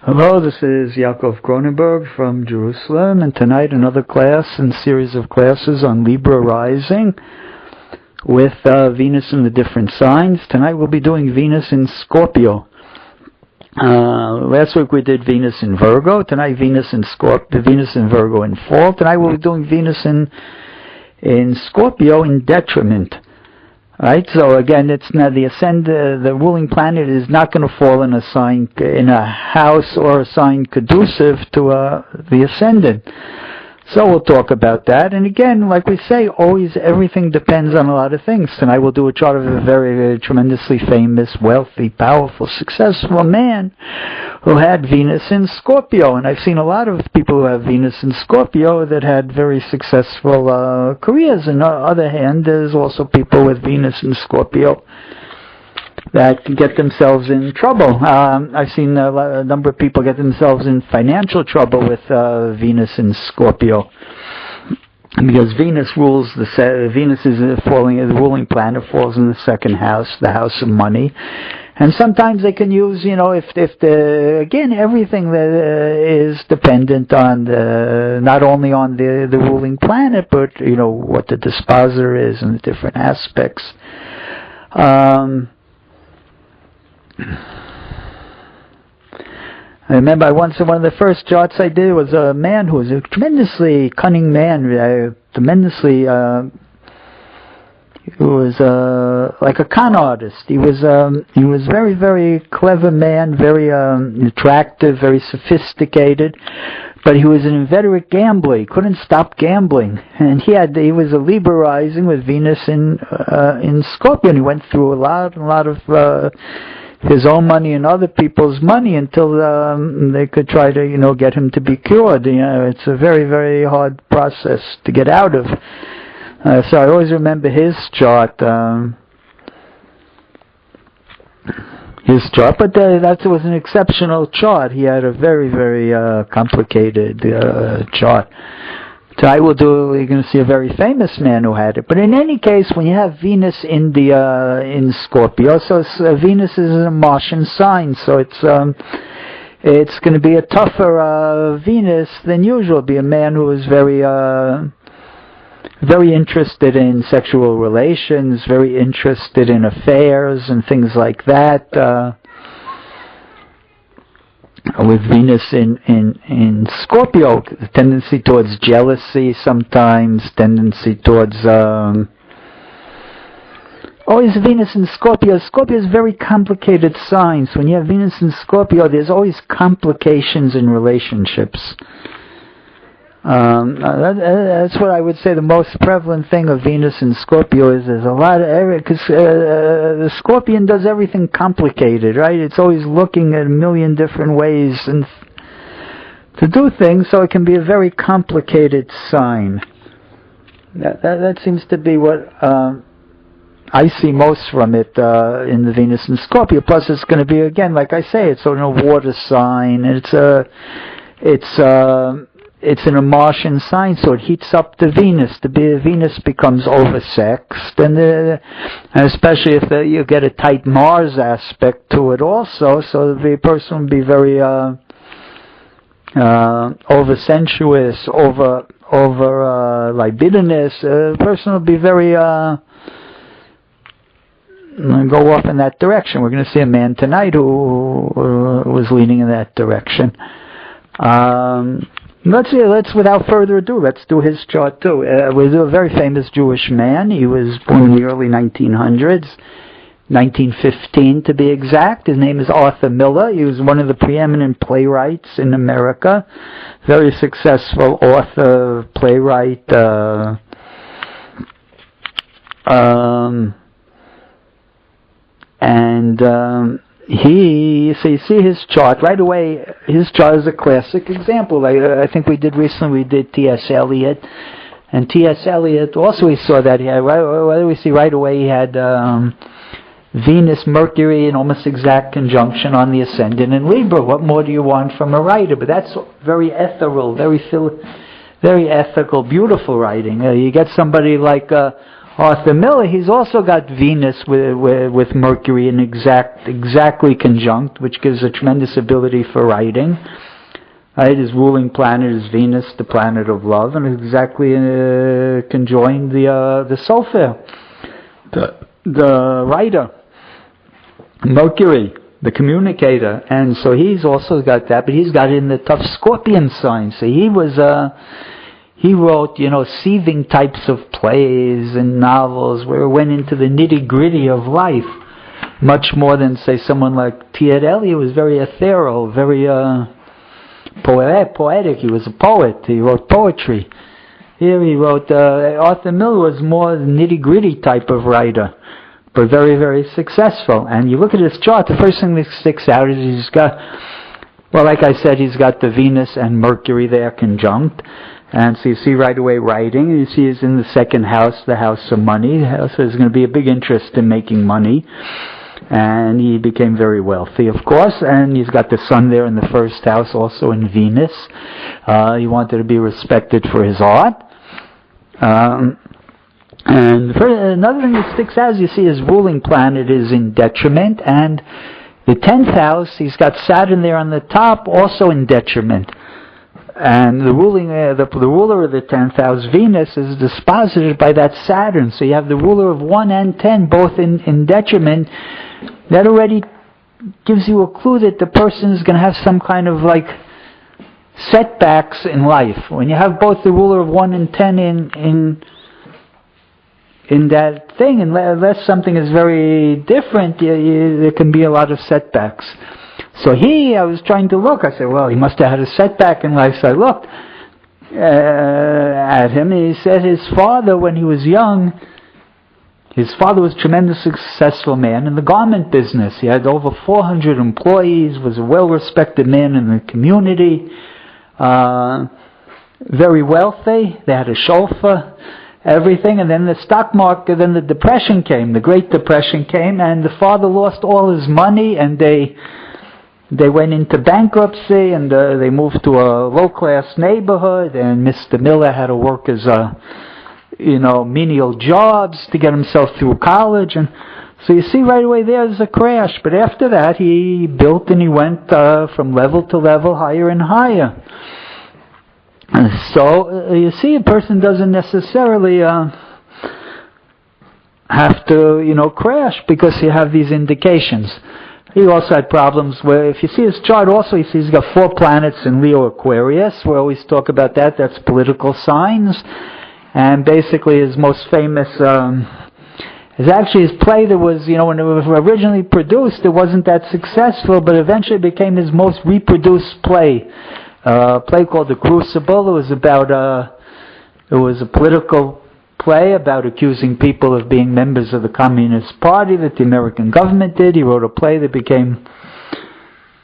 Hello, this is Yaakov Kronenberg from Jerusalem, and tonight another class in series of classes on Libra rising with Venus in the different signs. Tonight we'll be doing Venus in Scorpio. Last week we did Venus in Virgo. Tonight Venus in Virgo in fall. Tonight we'll be doing Venus in Scorpio in detriment. Right, so again, it's not the ruling planet is not going to fall in a sign, in a house or a sign conducive to the ascendant. So we'll talk about that. And again, like we say, always everything depends on a lot of things. Tonight we'll do a chart of a very tremendously famous, wealthy, powerful, successful man who had Venus in Scorpio. And I've seen a lot of people who have Venus in Scorpio that had very successful careers. On the other hand, there's also people with Venus in Scorpio that can get themselves in trouble. I've seen a number of people get themselves in financial trouble with Venus in Scorpio, because Venus rules Venus is the ruling planet, falls in the second house, the house of money. And sometimes they can use, again, everything that is dependent on not only on the ruling planet, but what the dispositor is and the different aspects. I remember one of the first charts I did was a man who was a tremendously cunning man, who was like a con artist. He was very, very clever man, very attractive, very sophisticated, but he was an inveterate gambler. He couldn't stop gambling, and he was a Libra rising with Venus in Scorpio, and he went through a lot of his own money and other people's money until they could try to get him to be cured. It's a very, very hard process to get out of. So I always remember his chart. But that was an exceptional chart. He had a very, very complicated chart. Tonight we're going to see a very famous man who had it. But in any case, when you have Venus in Scorpio, so Venus is a Martian sign, so it's going to be a tougher Venus than usual. Be a man who is very interested in sexual relations, very interested in affairs and things like that. With Venus in Scorpio, tendency towards jealousy sometimes, tendency towards always Venus in Scorpio. Scorpio is very complicated signs. When you have Venus in Scorpio, there's always complications in relationships. That's what I would say the most prevalent thing of Venus in Scorpio is there's a lot of error, because the Scorpion does everything complicated, right? It's always looking at a million different ways and to do things, so it can be a very complicated sign. That seems to be what I see most from it in the Venus in Scorpio. Plus, it's going to be, again, like I say, it's a water sign. It's in a Martian sign, so it heats up the Venus. The Venus becomes oversexed, and especially if you get a tight Mars aspect to it also, so the person will be very over-sensuous, over libidinous. The person will be very go off in that direction. We're going to see a man tonight who was leaning in that direction. Let's without further ado, let's do his chart too. Was a very famous Jewish man. He was born in the early 1900s, 1915 to be exact. His name is Arthur Miller. He was one of the preeminent playwrights in America. Very successful author, playwright. So you see his chart right away. His chart is a classic example. I think we did T.S. Eliot, and T.S. Eliot also we saw that he had. We see right away he had Venus, Mercury in almost exact conjunction on the ascendant in Libra. What more do you want from a writer? But that's very ethereal, very ethical, beautiful writing. You get somebody like Arthur Miller, he's also got Venus with Mercury in exactly conjunct, which gives a tremendous ability for writing. Right, his ruling planet is Venus, the planet of love, and exactly conjoined the sefer, the writer, Mercury, the communicator, and so he's also got that, but he's got it in the tough Scorpion sign. So he wrote, seething types of plays and novels where it went into the nitty-gritty of life, much more than, say, someone like T.S. Eliot was very ethereal, very poetic. He was a poet. He wrote poetry. Here he wrote, Arthur Miller was more the nitty-gritty type of writer, but very, very successful. And you look at his chart, the first thing that sticks out is he's got, well, like I said, he's got the Venus and Mercury there conjunct. And so you see right away writing, and you see he's in the second house, the house of money. So there's going to be a big interest in making money. And he became very wealthy, of course, and he's got the sun there in the first house, also in Venus. He wanted to be respected for his art. And another thing that sticks out is you see his ruling planet is in detriment, and the 10th house, he's got Saturn there on the top, also in detriment. And the ruler of the 10th house, Venus, is disposited by that Saturn. So you have the ruler of 1 and 10 both in detriment. That already gives you a clue that the person is going to have some kind of setbacks in life. When you have both the ruler of 1 and 10 in that thing, unless something is very different, there can be a lot of setbacks. So I was trying to look. I said, well, he must have had a setback in life. So I looked at him, and he said his father, when he was young, his father was a tremendously successful man in the garment business. He had over 400 employees, was a well-respected man in the community, very wealthy. They had a chauffeur, everything. And then the stock market, then the Depression came, the Great Depression came, and the father lost all his money, and they went into bankruptcy, and they moved to a low-class neighborhood, and Mr. Miller had to work as menial jobs to get himself through college. And so you see right away there's a crash. But after that he built, and he went from level to level, higher and higher. And so you see a person doesn't necessarily have to crash because you have these indications. He also had problems where, if you see his chart also, you see he's got 4 planets in Leo Aquarius. We always talk about that. That's political signs. And basically his most famous is actually his play that was, when it was originally produced, it wasn't that successful, but eventually became his most reproduced play. A play called The Crucible. It was a political play about accusing people of being members of the Communist Party that the American government did. He wrote a play that became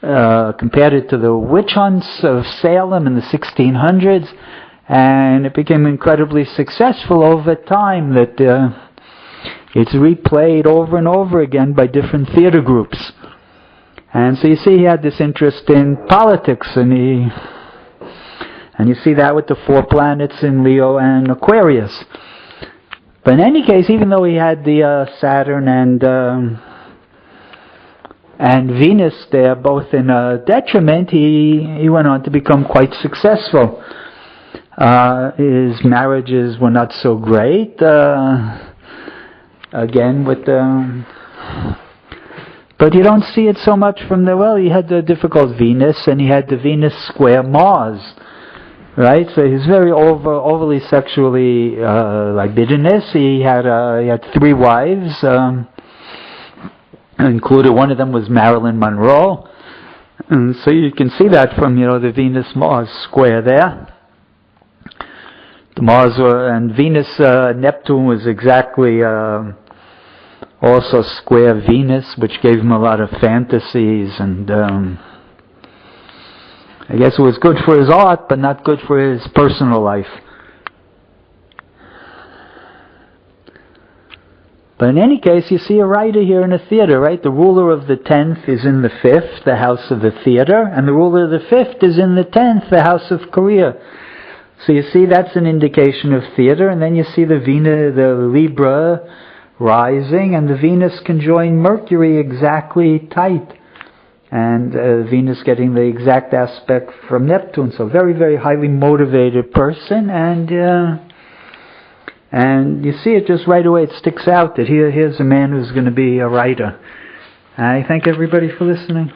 compared it to the witch hunts of Salem in the 1600s, and it became incredibly successful over time. That it's replayed over and over again by different theater groups. And so you see he had this interest in politics, and you see that with the 4 planets in Leo and Aquarius. But in any case, even though he had the Saturn and Venus there, both in detriment, he went on to become quite successful. His marriages were not so great. Again, but you don't see it so much from he had the difficult Venus, and he had the Venus square Mars. Right, so he's very overly sexually libidinous. He had 3 wives, included one of them was Marilyn Monroe, and so you can see that from the Venus-Mars square there. The Mars and Venus Neptune was exactly also square Venus, which gave him a lot of fantasies, and I guess it was good for his art, but not good for his personal life. But in any case, you see a writer here in a theater, right? The ruler of the 10th is in the 5th, the house of the theater, and the ruler of the 5th is in the 10th, the house of career. So you see, that's an indication of theater, and then you see the Libra rising, and the Venus conjoined Mercury exactly tight, and Venus getting the exact aspect from Neptune. So very, very highly motivated person, and you see it just right away. It sticks out that here's a man who's going to be a writer. I thank everybody for listening.